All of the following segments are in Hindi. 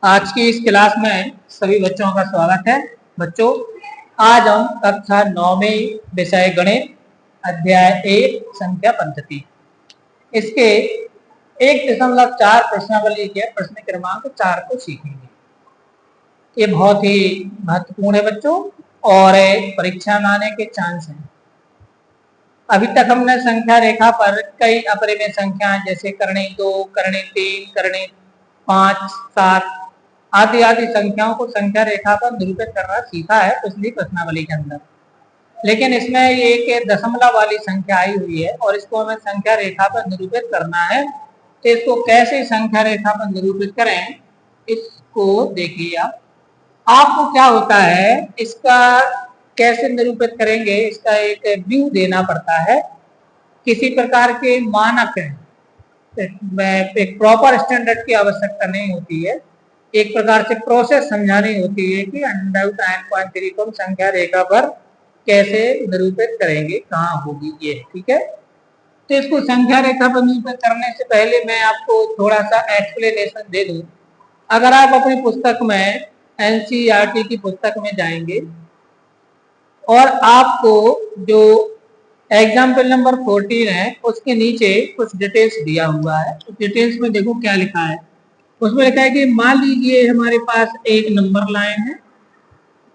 आज की इस क्लास में सभी बच्चों का स्वागत है। बच्चों, आज हम कक्षा 9 में विषय गणित अध्याय 1 संख्या पद्धति इसके 1.4 प्रश्नावली के प्रश्न क्रमांक 4 को सीखेंगे। ये बहुत ही महत्वपूर्ण है बच्चों, और परीक्षा में आने के चांस हैं। अभी तक हमने संख्या रेखा पर कई अपरिमेय संख्या जैसे करणी 2, करणी 3, करणी 5, 7 आदि आदि संख्याओं को संख्या रेखा पर निरूपित करना सीखा है पिछली प्रश्नावली के अंदर। लेकिन इसमें ये एक दशमलव वाली संख्या आई हुई है और इसको हमें संख्या रेखा पर निरूपित करना है। तो इसको कैसे संख्या रेखा पर निरूपित करें, इसको देखिए। आपको क्या होता है, इसका कैसे निरूपित करेंगे, इसका एक व्यू देना पड़ता है। किसी प्रकार के मानक एक प्रॉपर स्टैंडर्ड की आवश्यकता नहीं होती है। एक प्रकार से प्रोसेस समझानी होती है कि √9.3 को हम संख्या रेखा पर कैसे निरूपित करेंगे, कहाँ होगी ये, ठीक है। तो इसको संख्या रेखा पर निरूपित करने से पहले मैं आपको थोड़ा सा एक्सप्लेनेशन दे दूं। अगर आप अपनी पुस्तक में एनसीईआरटी की पुस्तक में जाएंगे और आपको जो एग्जाम्पल नंबर 14 है उसके नीचे कुछ डिटेल्स दिया हुआ है। उस डिटेल्स में देखो क्या लिखा है। उसमें लिखा है कि मान लीजिए हमारे पास एक नंबर लाइन है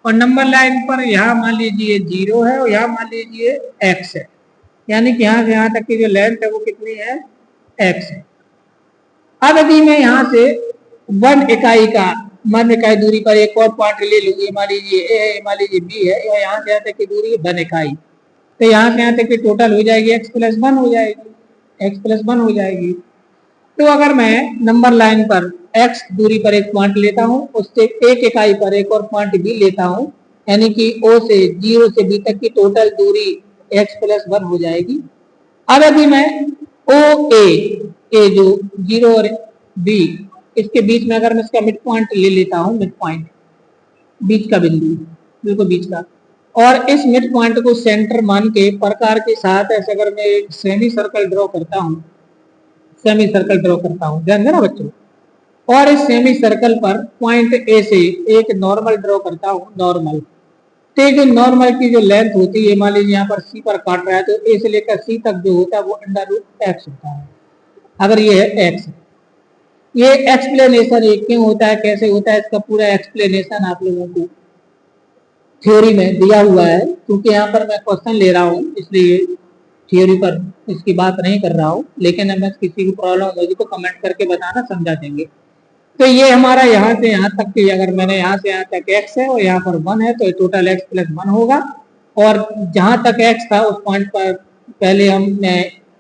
और नंबर लाइन पर यहाँ मान लीजिए 0 है और यहाँ मान लीजिए x है, यानी कि यहाँ से यहाँ तक की जो लेंथ है वो कितनी है, x है। अब यदि मैं यहाँ से 1 इकाई का 1 इकाई दूरी पर एक और पॉइंट ले लूँ, मान लीजिए a है, मान लीजिए b है, और यहाँ से यहाँ तक की दूरी 1 इकाई, तो यहाँ से यहाँ तक की टोटल हो जाएगी x+1 हो जाएगी, x+1 हो जाएगी। तो अगर मैं नंबर लाइन पर x दूरी पर एक पॉइंट लेता हूं, उससे 1 इकाई पर एक और पॉइंट भी लेता हूं, यानी कि O से 0 से B तक की टोटल दूरी x+1 हो जाएगी। अब यदि मैं OA जो 0 और B इसके बीच में अगर मैं इसका मिड पॉइंट ले लेता हूं, मिड पॉइंट बीच का बिंदु, बिल्कुल बीच का, और इस मिड पॉइंट को सेंटर मान के प्रकार के साथ ऐसे अगर मैं एक सेमी सर्कल ड्रॉ करता हूं, सेमी सर्कल ड्रॉ करता हूं, ध्यान देना बच्चों, और इस सेमी सर्कल पर पॉइंट ए से एक नॉर्मल ड्रॉ करता हूं, नॉर्मल। तो जो नॉर्मल की जो लेंथ होती है, मान लीजिए यहाँ पर सी पर काट रहा है तो ए से लेकर सी तक जो होता है वो √x होता है। अगर ये है x, ये एक्सप्लेनेशन ये क्यों होता है, कैसे होता है, इसका पूरा एक्सप्लेनेशन आप लोगों को थ्योरी में दिया हुआ है। क्योंकि यहाँ पर मैं क्वेश्चन ले रहा हूँ इसलिए थ्योरी पर इसकी बात नहीं कर रहा हूँ, लेकिन अगर किसी को प्रॉब्लम होगी तो कमेंट करके बताना, समझा देंगे। तो ये हमारा यहाँ से यहाँ तक की, अगर मैंने यहाँ से यहाँ तक x है और यहाँ पर 1 है तो टोटल x+1 होगा। और जहाँ तक x था उस पॉइंट पर पहले हम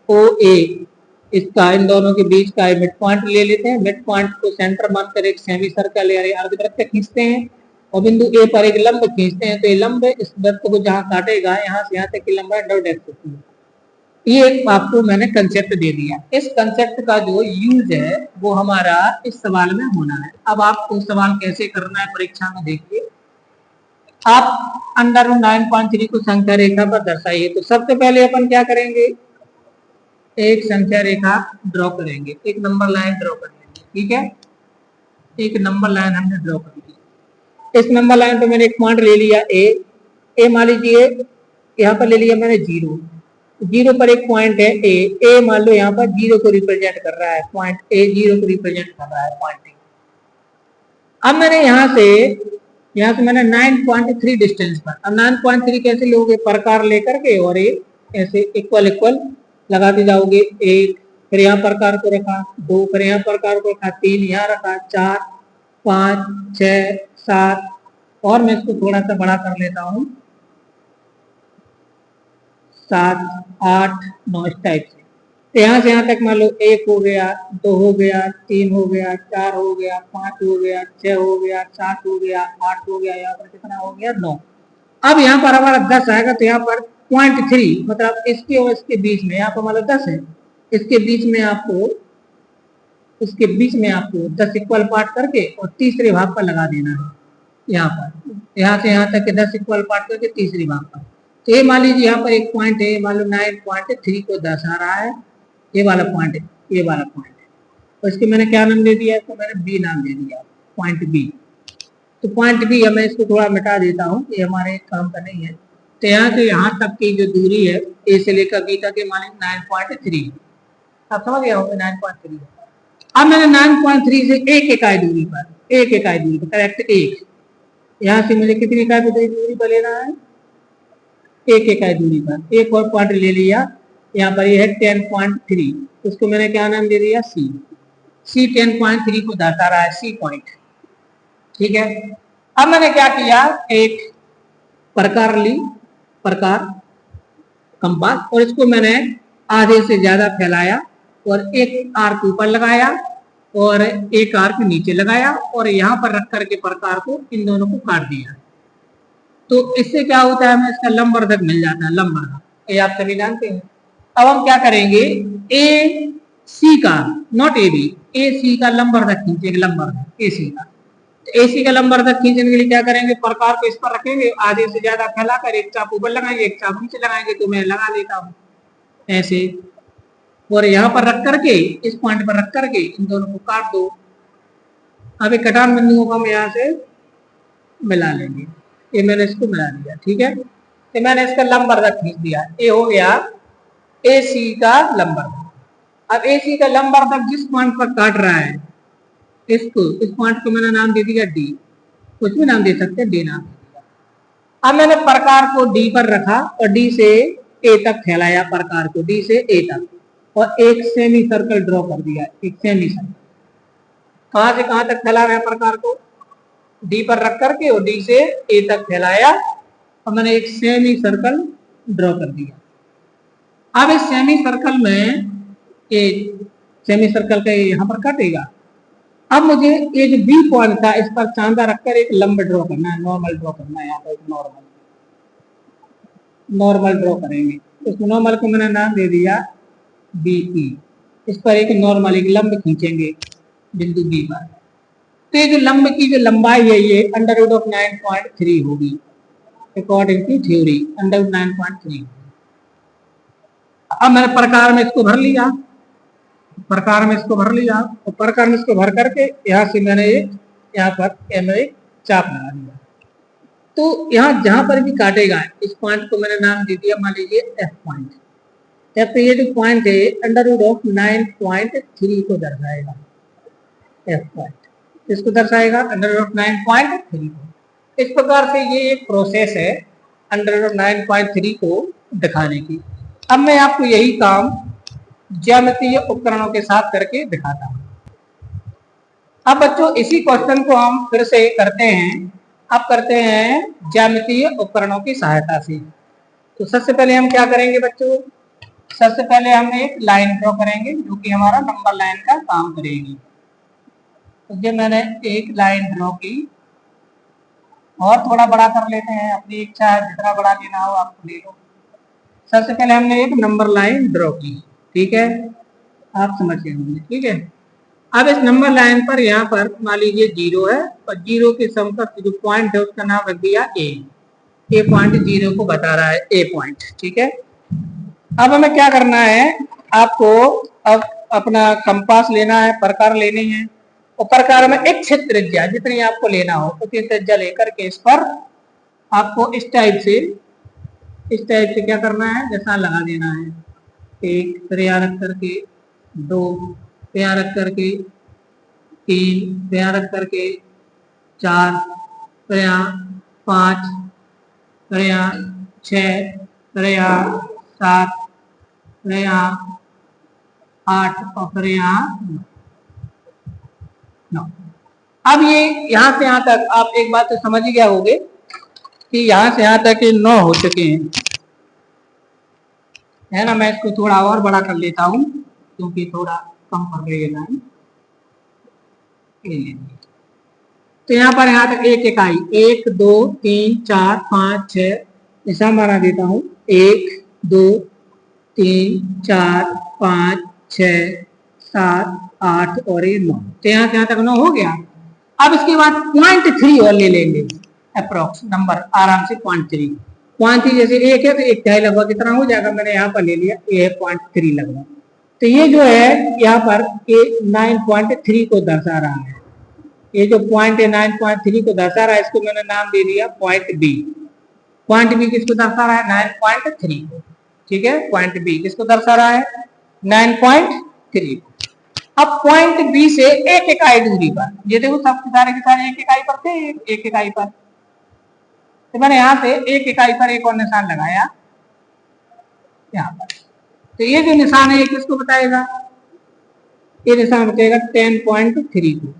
OA इसका, इन दोनों के बीच का मिड पॉइंट ले लेते हैं। मिड पॉइंट को सेंटर मानकर एक सेमी सर्कल या अर्धवृत्त खींचते हैं और बिंदु A पर एक लंब खींचते हैं। तो ये लंब इस वृत्त को जहाँ काटेगा, यहाँ से यहाँ तक की लंबाई √x होती है। ये आपको मैंने कंसेप्ट दे दिया। इस कंसेप्ट का जो यूज है वो हमारा इस सवाल में होना है। अब आपको सवाल कैसे करना है परीक्षा में, देखिए। आप √9.3 को संख्या रेखा पर दर्शाइए। तो सबसे पहले अपन क्या करेंगे, एक संख्या रेखा ड्रॉ करेंगे, एक नंबर लाइन ड्रॉ कर लेंगे, ठीक है। एक नंबर लाइन हमने ड्रॉ कर ली। इस नंबर लाइन पे मैंने एक पॉइंट ले लिया ए मान लीजिए यहाँ पर ले लिया मैंने 0 पर एक पॉइंट है ए मान लो यहाँ पर 0 को रिप्रेजेंट कर रहा है, पॉइंट ए 0 को रिप्रेजेंट कर रहा है, पॉइंट ए। अब मैंने यहाँ से मैंने 9.3 डिस्टेंस पर, अब 9.3 कैसे लोगे, प्रकार लेकर के और एक ऐसे इक्वल लगाते जाओगे। एक, फिर यहाँ प्रकार को रखा 2, फिर यहाँ प्रकार को रखा 3, यहाँ रखा 4, 5, 6, 7, और मैं इसको थोड़ा सा बड़ा कर लेता हूँ, 7, 8, 9 इस टाइप से। तो यहाँ से यहाँ तक मान लो 1 हो गया, 2 हो गया, 3 हो गया, 4 हो गया, 5 हो गया, 6 हो गया, 7 हो गया, 8 हो गया, यहाँ पर कितना हो गया, 9। अब यहाँ पर हमारा 10 आएगा तो यहाँ पर 0.3 मतलब इसके और इसके बीच में, यहाँ पर मान लो 10 है, इसके बीच में आपको 10 इक्वल पार्ट करके और तीसरे भाग पर लगा देना है। यहाँ पर यहाँ से यहाँ तक के 10 इक्वल पार्ट करके तीसरे भाग पर। तो ये मान लीजिए यहाँ पर एक पॉइंट है, मान लो 9.3 को दर्शा रहा है, ये वाला पॉइंट है, ये वाला पॉइंट है। तो इसके मैंने क्या नाम दे दिया, इसको मैंने बी नाम दे दिया, पॉइंट बी। तो पॉइंट बी मैं इसको थोड़ा मिटा देता हूँ, ये हमारे काम का नहीं है। तो यहाँ से यहाँ तक की जो दूरी है ए से लेकर बी तक, मान 9.3, आप समझ गए होंगे 9.3। अब मैंने 9.3 से एक इकाई दूरी पर करेक्ट एक, यहाँ से मुझे कितनी इकाई पर दूरी पर लेना है, एक इकाई दूरी पर एक और पॉइंट ले लिया। यहाँ पर ये है 10.3, उसको मैंने क्या नाम दे दिया, सी 10.3 को दर्शा रहा है, सी पॉइंट। ठीक है, अब मैंने क्या किया, एक प्रकार ली, प्रकार कंपास, और इसको मैंने आधे से ज्यादा फैलाया और एक आर्क ऊपर लगाया और एक आर्क नीचे लगाया और यहाँ पर रख करके प्रकार को इन दोनों को काट दिया। तो इससे क्या होता है, हमें इसका लंबवर्धक मिल जाता है, लंबवर्धक, ये आप सभी जानते हैं। अब हम क्या करेंगे, ए सी का, नॉट ए बी, ए सी का लंबवर्धक खींचेंगे, लंबवर्धक ए सी का। तो ए सी का लंबवर्धक खींचने के लिए क्या करेंगे, प्रकार को इस पर रखेंगे, आधे से ज्यादा फैलाकर एक चाप ऊपर लगाएंगे, एक चाप नीचे लगाएंगे। तो मैं लगा देता हूँ ऐसे, और यहाँ पर रख करके, इस पॉइंट पर रख करके इन दोनों को काट दो। अब एक कटान बिंदुओं को हम यहाँ से मिला लेंगे, ये मैंने इसको मिला दिया। ठीक है, तो मैंने इसका लंबवर्धक खींच दिया, ये हो गया ए सी का लंबवर्धक। अब ए सी का लंबवर्धक जिस पॉइंट पर काट रहा है, इस पॉइंट को मैंने नाम दे दिया डी, कुछ भी नाम दे सकते हैं, डी नाम दे दिया। अब मैंने प्रकार को डी पर रखा और डी से ए तक फैलाया, प्रकार को डी से ए तक, और एक सेमी सर्कल ड्रॉ कर दिया, एक सेमी सर्कल। कहां से कहां तक फैला रहे हैं प्रकार को, डी पर रख करके और डी से ए तक फैलाया और मैंने एक सेमी सर्कल ड्रॉ कर दिया। अब इस सेमी सर्कल में, ये सेमी सर्कल का यहाँ पर कटेगा। अब मुझे ये जो बी पॉइंट था, इस पर चांदा रखकर एक लंब ड्रॉ करना है, नॉर्मल ड्रॉ करना है। यहाँ पर नॉर्मल ड्रॉ करेंगे, इस नॉर्मल को मैंने नाम दे दिया बी ई। इस पर एक नॉर्मल, एक लंब खींचेंगे बिंदु बी पर। तो ये जो लंब की जो लंबाई है, ये √9.3 होगी, अकॉर्डिंग टू थ्योरी √9.3। अब मैंने प्रकार में इसको भर लिया, प्रकार में इसको भर लिया, और प्रकार में इसको भर करके यहाँ से मैंने यहाँ पर एक चाप लगा दिया। तो यहाँ जहां पर भी काटेगा, इस पॉइंट को मैंने नाम दे दिया, मान लीजिए एफ पॉइंट। तो ये जो पॉइंट है √9.3 को दर्शाएगा, एफ पॉइंट इसको दर्शाएगा √9.3 को। इस प्रकार से ये एक प्रोसेस है √9.3 को दिखाने की। अब मैं आपको यही काम ज्यामितीय उपकरणों के साथ करके दिखाता हूं। अब बच्चों इसी क्वेश्चन को हम फिर से करते हैं, अब करते हैं ज्यामितीय उपकरणों की सहायता से। तो सबसे पहले हम क्या करेंगे बच्चों, सबसे पहले हम एक लाइन ड्रॉ करेंगे जो कि हमारा नंबर लाइन का काम करेगी। तो जब मैंने एक लाइन ड्रॉ की, और थोड़ा बड़ा कर लेते हैं, अपनी इच्छा है जितना बड़ा लेना हो आप ले लो। सबसे पहले हमने एक नंबर लाइन ड्रॉ की, ठीक है, आप समझ गए होंगे। ठीक है, अब इस नंबर लाइन पर यहाँ पर मान लीजिए 0 है, और 0 के समकक्ष जो पॉइंट है उसका नाम रख दिया ए पॉइंट 0 को बता रहा है, ए पॉइंट। ठीक है, अब हमें क्या करना है, आपको अब अपना कंपास लेना है, प्रकार लेनी है, और प्रकार में एक क्षेत्र त्रिज्या जितनी आपको लेना हो उतनी त्रिज्या लेकर के इस पर आपको इस टाइप से क्या करना है, निशान लगा देना है। एक फिर यहाँ रख करके, 2 फिर यहाँ रख करके, 3 फिर यहाँ रख करके, 4 फिर यहाँ 5 फिर यहाँ 6 फिर यहाँ 7 फिर यहाँ 8 और फिर यहाँ 9। अब ये यहाँ से यहाँ तक आप एक बात तो समझ ही गया होगे कि यहाँ से यहाँ तक ये 9 हो चुके हैं, है ना। मैं इसको थोड़ा और बड़ा कर लेता हूँ क्योंकि थोड़ा कम पड़ रही है लाइन। तो यहाँ पर यहाँ तक एक इकाई, 1 2 3 4 5 6 निशान बना देता हूँ, 1 2 3 4 5 6 7 8 और ये 9। तो यहाँ से यहाँ तक 9 हो गया। अब इसके बाद 0.3 और ले लेंगे, अप्रोक्स नंबर आराम से 0.3। 0.3 जैसे 1 है तो 1 तिहाई लगभग कितना हो जाएगा, मैंने यहाँ पर ले लिया, ये है 0.3 लगभग। तो ये जो है यहाँ पर ये 9.3 को दर्शा रहा है, ये जो पॉइंट है 9.3 को दर्शा रहा है, इसको मैंने नाम दे दिया पॉइंट बी। पॉइंट बी किसको दर्शा रहा है? 9.3 को। ठीक है, पॉइंट बी किसको दर्शा रहा है? 9.3 को। अब पॉइंट बी से एक इकाई दूरी पर, ये देखो सब सारे के सारे एक इकाई पर थे, एक इकाई पर, तो मैंने यहां से एक इकाई पर एक और निशान लगाया यहाँ पर। तो ये जो निशान है ये किसको बताएगा? ये निशान बताएगा 10.3 को।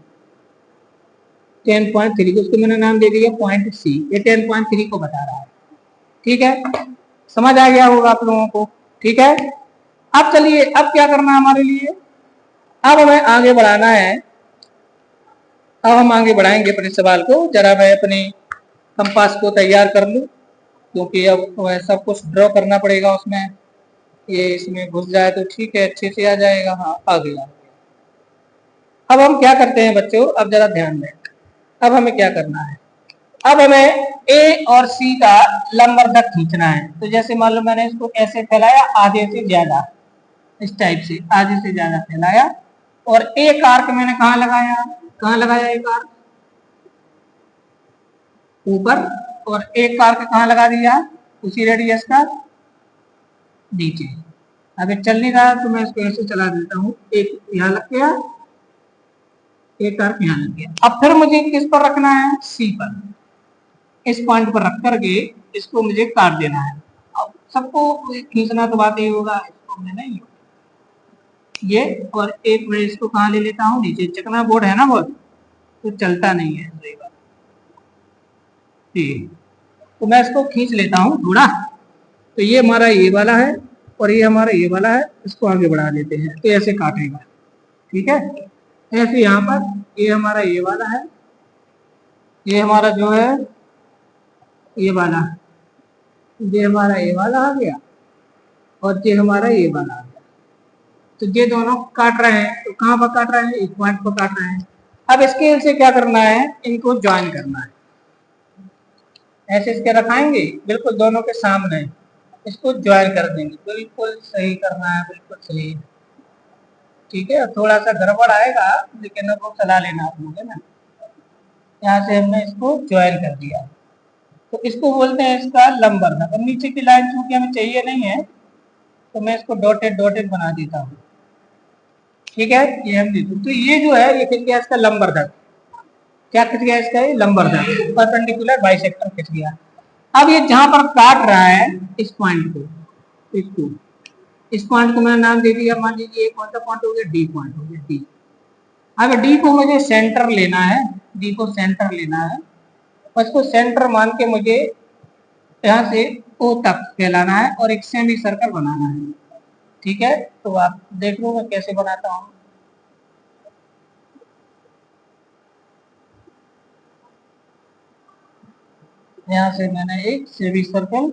10.3 को, उसको मैंने नाम दे दिया पॉइंट सी। ये 10.3 को बता रहा है। ठीक है, समझ आ गया होगा आप लोगों को? ठीक है, अब चलिए, अब क्या करना है हमारे लिए? अब हमें आगे बढ़ाना है। अब हम आगे बढ़ाएंगे अपने सवाल को। जरा मैं अपने कंपास को तैयार कर लूं, क्योंकि अब सब कुछ ड्रॉ करना पड़ेगा उसमें। ये इसमें घुस जाए तो ठीक है, अच्छे से आ जाएगा। हाँ, आ गया। अब हम क्या करते हैं बच्चों, अब जरा ध्यान दें। अब हमें क्या करना है? अब हमें ए और सी का लंबवर्धक खींचना है। तो जैसे मान लो मैंने इसको ऐसे फैलाया, आधे से ज्यादा, इस टाइप से आधे से ज्यादा फैलाया, और एक आर्क मैंने कहाँ लगाया? कहाँ लगाया एक आर्क? ऊपर। और एक आर्क कहाँ लगा दिया? उसी रेडियस का नीचे। अगर चल नहीं रहा तो मैं इसको ऐसे चला देता हूँ। एक यहाँ लग गया, एक आर्क यहाँ लग गया। अब फिर मुझे किस पर रखना है? सी पर। इस पॉइंट पर रख करके इसको मुझे काट देना है। अब सबको खींचना तो बात ही होगा, इसको मैं नहीं, ये, और एक मैं इसको कहाँ ले लेता हूँ? नीचे। चिकना बोर्ड है ना बहुत, तो चलता नहीं है। सही बात। ठीक, तो मैं इसको खींच लेता हूँ थोड़ा। तो ये हमारा ये वाला है और ये हमारा ये वाला है, इसको आगे बढ़ा लेते हैं। तो ऐसे काटेगा। ठीक है, ऐसे यहाँ पर ये हमारा ये वाला है, ये हमारा जो है ये वाला, ये हमारा ये वाला आ गया, और ये हमारा ये वाला आ गया। तो ये दोनों काट रहे हैं, तो कहाँ पर काट रहे हैं? एक पॉइंट पर काट रहे हैं। अब स्केल से क्या करना है? इनको ज्वाइन करना है। ऐसे इसके रखाएंगे बिल्कुल दोनों के सामने, इसको ज्वाइन कर देंगे। बिल्कुल सही करना है, बिल्कुल सही। ठीक है, थोड़ा सा गड़बड़ आएगा लेकिन अब वो चला लेना आप लोग, है ना। यहाँ से हमने इसको ज्वाइन कर दिया, तो इसको बोलते हैं इसका लंबवर्धक। अब नीचे की लाइन चूंकि हमें चाहिए नहीं है, तो मैं इसको डॉटेड डॉटेड बना देता हूँ। ठीक है, ये हम देखो, तो ये जो है ये खिंच गया इसका लंबवर्धक। क्या खिंच गया इसका? ये लंबवर्धक, परपेंडिकुलर बाइसेक्टर खिंच गया। अब ये जहां पर काट रहा है इस पॉइंट को, इसको, इस पॉइंट को मैंने नाम दे दिया, मान लीजिए कौन सा पॉइंट हो गया? डी पॉइंट हो गया, डी। अब डी को मुझे सेंटर लेना है, डी को सेंटर लेना है, और इसको सेंटर मान के मुझे यहाँ से ओ तक फैलाना है और एक सेमी सर्कल बनाना है। ठीक है, तो आप देख लो मैं कैसे बनाता हूँ। यहाँ से मैंने एक सेमी सर्कल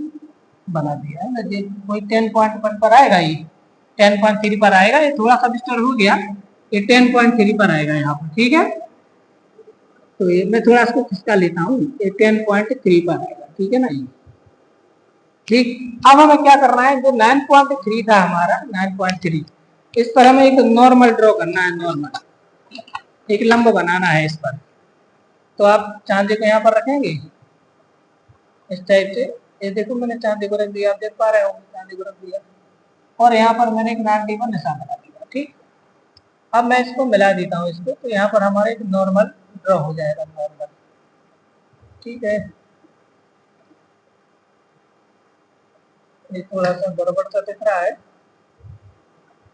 बना दिया है। ये कोई 10.1 पर आएगा, ये 10.3 पर आएगा। ये थोड़ा सा डिस्टर्ब हो गया, ये 10.3 पर आएगा यहाँ पर। ठीक है, तो ये मैं थोड़ा इसको खिसका लेता हूँ, ये 10.3 पर आएगा। ठीक है ना, ये ठीक। अब हमें क्या करना है? जो 9.3 था हमारा, 9.3, इस पर हमें एक नॉर्मल ड्रॉ करना है। नॉर्मल एक लंब बनाना है इस पर। तो आप चांदी को यहाँ पर रखेंगे इस टाइप से। ये देखो मैंने चांदी को रख दिया, आप देख पा रहे हो, चांदी को रख दिया, और यहाँ पर मैंने एक नाटी पर निशान लगा दिया। ठीक, अब मैं इसको मिला देता हूँ इसको, तो यहाँ पर हमारा एक नॉर्मल ड्रॉ हो जाएगा, नॉर्मल। ठीक है, ये थोड़ा सा गड़बड़ सा दिख रहा है,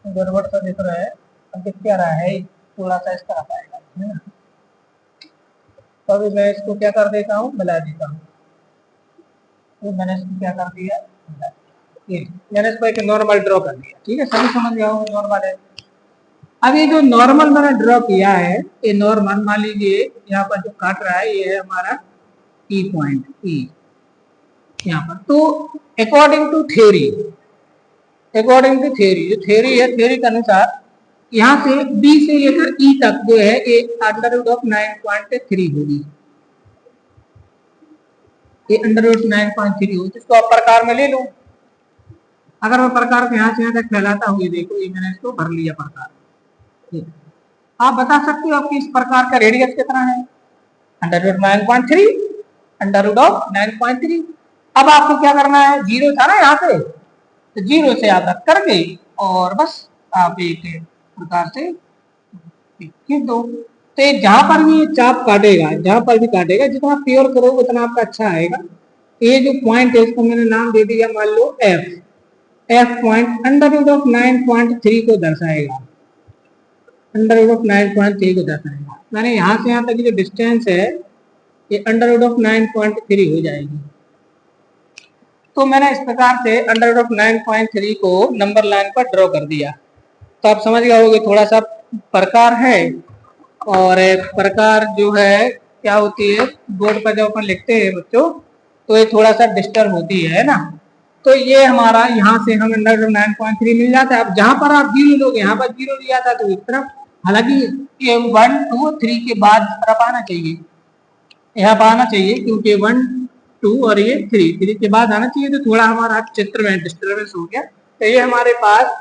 गड़बड़ सा दिख रहा है। अब दिख क्या रहा है? थोड़ा सा इस तरफ आएगा, है ना। तो अभी मैं इसको क्या कर देता हूँ? मिला देता हूँ। तो मैंने इसको क्या कर दिया? मिला दिया। ये मैंने इसको एक नॉर्मल ड्रॉ कर दिया। ठीक है, सभी समझ गया होगा नॉर्मल है। अब ये जो नॉर्मल मैंने ड्रॉ किया है, ये नॉर्मल मान लीजिए यहाँ पर जो काट रहा है ये है हमारा ई पॉइंट, ई यहाँ पर। तो according to theory, according to theory, जो थ्योरी है, थ्योरी के अनुसार यहाँ से बी से लेकर ई तक जो है ये अंडर रूट ऑफ 9.3 होगी। ये अंडर रूट 9.3 होगी, जिसको आप प्रकार में ले लो। अगर मैं प्रकार को यहाँ से यहाँ तक फैलाता हूँ, ये देखो, ये मैंने इसको भर लिया प्रकार। आप बता सकते हो कि इस प्रकार का रेडियस कितना है, under root 9.3, under root of 9.3। अब आपको क्या करना है, जीरो था ना यहाँ पे, तो जीरो से आप रख करके और बस आप एक प्रकार से खींच दो। तो जहां पर भी चाप काटेगा, जहां पर भी काटेगा, जितना प्योर करोगे उतना आपका अच्छा आएगा। ये जो पॉइंट है इसको मैंने नाम दे दिया मान लो F. F point under root of 9.3 को दर्शाएगा, अंडर रूट ऑफ 9.3 को दर्शाएगा। मैंने यहाँ से यहाँ तक की जो डिस्टेंस है ये अंडर रूट ऑफ 9.3 हो जाएगी। तो मैंने इस प्रकार से अंडर रूट ऑफ 9.3 को नंबर लाइन पर ड्रॉ कर दिया। तो आप समझ गए होगे थोड़ा सा प्रकार है, और प्रकार जो है क्या होती है, बोर्ड पर जब अपन लिखते हैं बच्चों तो ये थोड़ा सा डिस्टर्ब होती है ना। तो ये हमारा यहाँ से हम अंडर रूट 9.3 मिल जाता है। अब जहां पर आप जीरो लोगे, यहाँ पर जीरो लिया था तो इस तरफ, हालांकि ये 1 2 3 के बाद तरफ आना चाहिए, यहाँ पर आना चाहिए, क्योंकि 1 2 और ये 3 के बाद आना चाहिए। तो थोड़ा हमारा चित्र में डिस्टर्बेंस हो गया। तो ये हमारे पास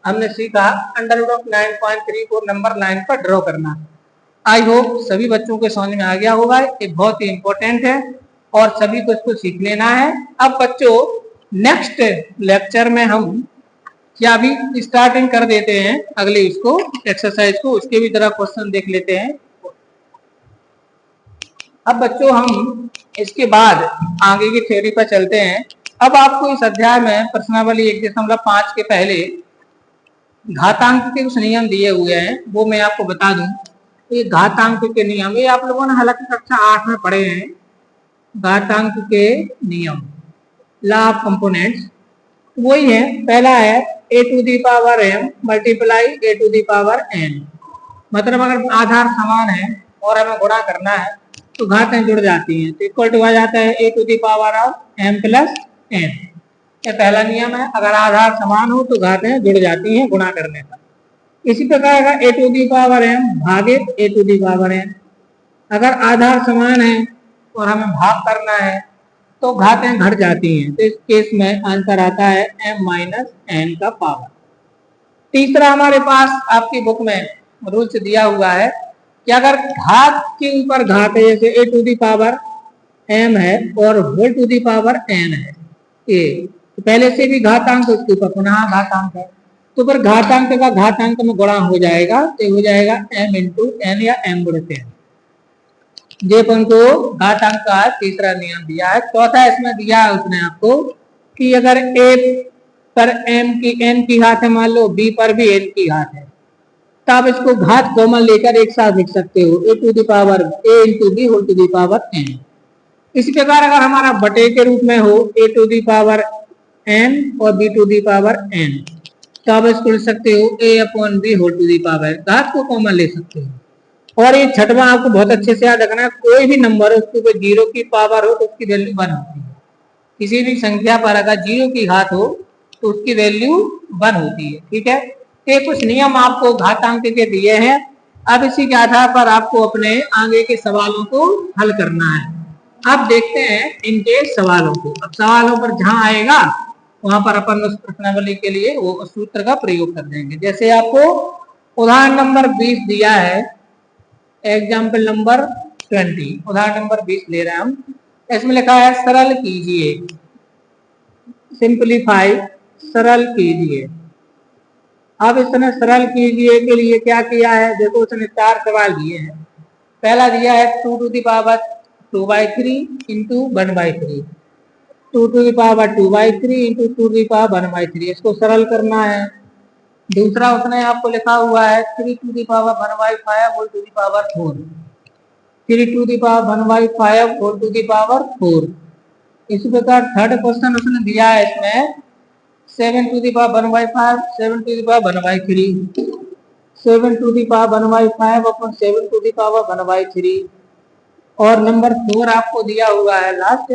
हमने सीखा अंडर रूट ऑफ 9.3 को नंबर लाइन पर ड्रॉ करना। आई होप सभी बच्चों के समझ में आ गया होगा। ये बहुत ही इंपॉर्टेंट है और सभी को इसको सीख लेना है। अब बच्चों नेक्स्ट लेक्चर में हम क्या अभी स्टार्टिंग कर देते हैं अगले इसको एक्सरसाइज को, उसके भी तरह क्वेश्चन देख लेते हैं। अब बच्चों हम इसके बाद आगे की थ्योरी पर चलते हैं। अब आपको इस अध्याय में प्रश्नावली 1.5 के पहले घातांक के कुछ नियम दिए हुए हैं, वो मैं आपको बता दूं। ये घातांक के नियम ये आप लोगों ने हालांकि कक्षा 8 में पढ़े हैं। घातांक के नियम, लॉ ऑफ कंपोनेंट्स वही है। पहला है a to the power m multiply a to the power n। मतलब अगर आधार समान है और हमें गुणा करना है तो घातें जुड़ जाती हैं, तो इक्वल टू आ जाता है a to the power of m plus n। ये पहला नियम है, अगर आधार समान हो तो घातें जुड़ जाती हैं गुणा करने पर। इसी प्रकार का a to the power m भागित a to the power n। अगर आधार समान है और हमें भाग करना है तो घातें घट जाती हैं, तो इस केस में आंसर आता है m माइनस n का पावर। तीसरा हमारे पास आपकी बुक में रूल्स दिया हुआ है कि अगर घात के ऊपर घात है, जैसे a to the power m है और whole to the power n है, a तो पहले से भी घातांक, उसके ऊपर पुनः घातांक है, तो फिर घातांक का घातांक में गुणा हो जाएगा, तो हो जाएगा m इंटू n या m गुणित n। ये अपन को घातांक का तीसरा नियम दिया है। चौथा इसमें दिया है उसने आपको कि अगर a पर m की n की घात है, मान लो b पर भी n की घात है, तो आप इसको घात कॉमन लेकर एक साथ लिख सकते हो, a to the power a into b whole to the power n। इसी प्रकार अगर हमारा बटे के रूप में हो a to the power n और b to the power n, तो आप इसको लिख सकते हो a upon b whole to the power, घात को कॉमन ले सकते हो। और ये छठवां आपको बहुत अच्छे से याद रखना है, कोई भी नंबर हो उसको कोई जीरो की पावर हो तो उसकी वैल्यू 1 होती है। किसी भी संख्या पर अगर जीरो की घात हो तो उसकी वैल्यू 1 होती है। ठीक है, ये कुछ नियम आपको घातांक के दिए हैं। अब इसी के आधार पर आपको अपने आगे के सवालों को हल करना है। अब देखते हैं इनके सवालों को। अब सवालों पर जहां आएगा वहां पर अपन उस प्रश्नावली के लिए वो सूत्र का प्रयोग कर देंगे। जैसे आपको उदाहरण नंबर 20 दिया है, एग्जाम्पल नंबर 20, उदाहरण नंबर 20 ले रहे हैं हम। इसमें लिखा है सरल कीजिए, सिंपलीफाई, सरल कीजिए। अब इसने सरल कीजिए के लिए क्या किया है, देखो उसने 4 सवाल दिए हैं। पहला दिया है 2 to the power 2/3 into 1/3, 2 to the power 2/3 into 2 to the power 1/3, इसको सरल करना है। दूसरा उसने आपको लिखा हुआ है 3 to the power 1/5 whole to the power 4, 3 to the power 1/5 whole to the power 4। इसी प्रकार थर्ड क्वेश्चन उसने दिया है इसमें 7 to the power 1/5, 7 to the power 1/3, 7 to the power 1/5 upon 7 to the power 1/3। और नंबर 4 आपको दिया हुआ है last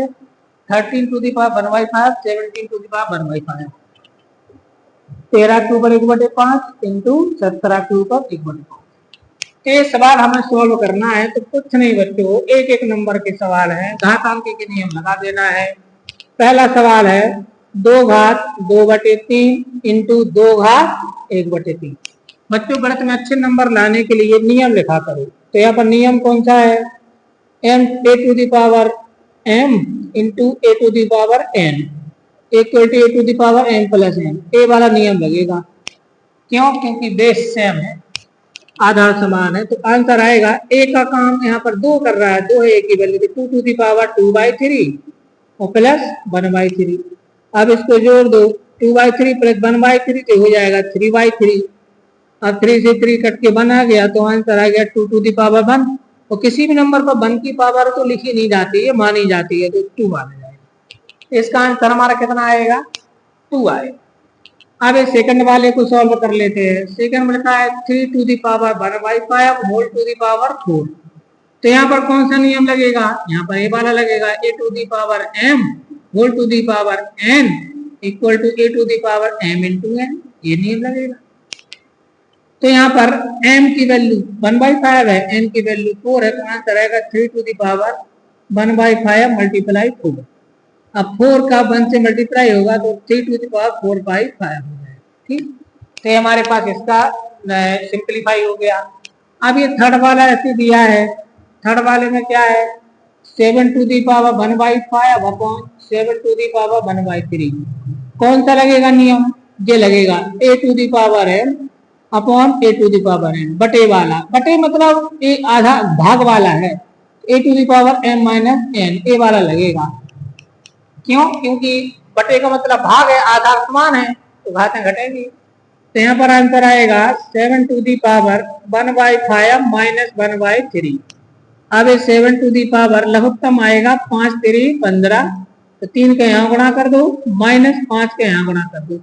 13 to the power 1/5, 17 to the power 1/5, 13 के ऊपर 1/5 इंटू 17 के ऊपर 1/5। ये सवाल हमें सोल्व करना है, तो कुछ नहीं बच्चों, एक एक नंबर के सवाल है, घातांक के नियम लगा देना है। पहला सवाल है 2 घात 2/3 इंटू 2 घात 1/3। बच्चों गणित में अच्छे नंबर लाने के लिए नियम लिखा करो। तो यहाँ पर नियम कौन सा है, m a to the power m into a to the power n equal to a to the power n plus n, ए वाला नियम लगेगा। क्यों? क्योंकि बेस सेम है, आधार समान है। तो आंसर आएगा ए का काम यहाँ पर 2 कर रहा है, 2 है ए की वैल्यू, तो 2 टू द पावर 2/3 और प्लस 1/3। अब इसको जोड़ दो, 2/3 प्लस 1/3 तो हो जाएगा 3/3। अब 3 से 3 कट के 1 आ गया, तो आंसर आ गया 2 टू द पावर 1। और किसी भी नंबर पर 1 की पावर तो लिखी नहीं जाती है, मानी जाती है, तो 2 माना जाएगा। इसका आंसर हमारा कितना आएगा, 2 आएगा। अब इस सेकंड वाले को सॉल्व कर लेते हैं। सेकंड में लिखा है 3 to the power 1/5 whole to the power 4। तो यहाँ पर कौन सा नियम लगेगा, यहाँ पर ए वाला लगेगा, A to the power m whole to the power n equal to A to the power m into n, ये नियम लगेगा। तो यहाँ पर m की वैल्यू 1/5 है, n की वैल्यू 4 है, तो आंसर आएगा 3 टू द पावर 1/5 मल्टीप्लाई 4। अब 4 का 1 से मल्टीप्लाई होगा तो 3 टू द पावर 4/5 हो जाएगा। ठीक, तो हमारे पास इसका सिंपलीफाई हो गया। अब ये थर्ड वाला ऐसे दिया है, थर्ड वाले में क्या है, 7 to the power 1/5 upon 7 to the power 1/3। कौन सा लगेगा नियम, ये लगेगा a to the power m upon a to the power n, बटे वाला, बटे मतलब ए आधा भाग वाला है, a to the power m minus n, ए वाला लगेगा। क्यों? क्योंकि बटे का मतलब भाग है, आधार समान है, तो घातें घटेंगी। तो यहाँ पर आंसर आएगा 7 टू दी पावर 1/5 माइनस 1/3। अब 7 टू दी पावर लघुत्तम आएगा 5 3 15, तो 3 के यहाँ गुणा कर दो, माइनस 5 के यहाँ गुणा कर दो।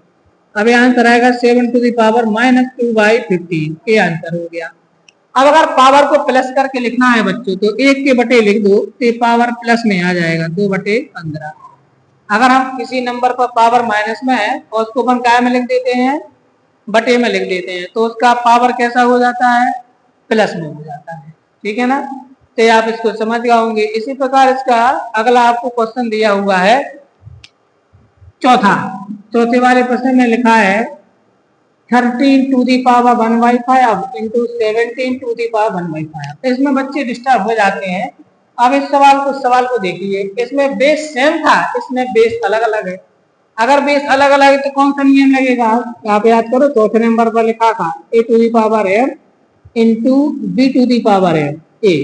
अब आंसर आएगा 7 टू दी पावर माइनस 2/15, ये आंसर हो गया। अब अगर पावर को प्लस करके लिखना है बच्चों, तो 1 के बटे लिख दो, तो पावर प्लस में आ जाएगा 2/15। अगर हम किसी नंबर पर पावर माइनस में है और उसको अपन काय में लिख देते हैं, बटे में लिख देते हैं, तो उसका पावर कैसा हो जाता है, प्लस में हो जाता है। ठीक है ना, तो आप इसको समझ गए होंगे। इसी प्रकार इसका अगला आपको क्वेश्चन दिया हुआ है चौथे वाले प्रश्न में लिखा है 13 to the power 1/5 into 17 to the power 1/5। इसमें बच्चे डिस्टर्ब हो जाते हैं। अब इस सवाल को देखिए, इसमें बेस सेम था, इसमें बेस अलग अलग है। अगर बेस अलग अलग है तो कौन सा नियम लगेगा, आप याद करो, चौथे नंबर पर लिखा था a to the power m into b to the power m। ए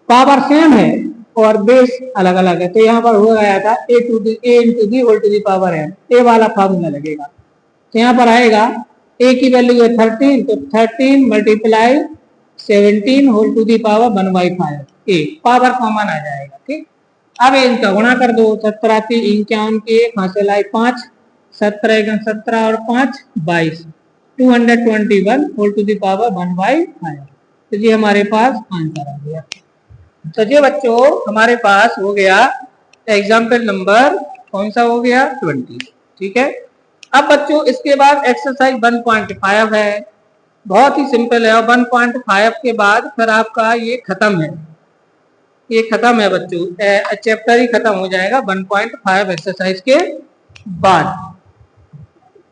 पावर सेम है और बेस अलग अलग है, तो यहाँ पर हो गया था a into b whole to the power m, ए वाला फार्मूला लगेगा। तो यहाँ पर आएगा a की वैल्यू है 13, तो 13 multiply 17 whole to the power 1/5, A power common आ जाएगा। ठीक, अब इनका गुणा कर दो, 17 3 51 के 1 से लाई 5, 17 17 और 5 22, 221 होल टू दी पावर 1/5। तो ये हमारे पास आंसर आ गया। तो ये बच्चों हमारे पास हो गया एग्जाम्पल नंबर कौन सा हो गया, 20। ठीक है, अब बच्चों इसके बाद एक्सरसाइज 1.5 है, बहुत ही सिंपल है। और 1.5 के बाद फिर आपका ये खत्म है, ये खत्म है बच्चों, चैप्टर ही खत्म हो जाएगा 1.5 एक्सरसाइज के बाद।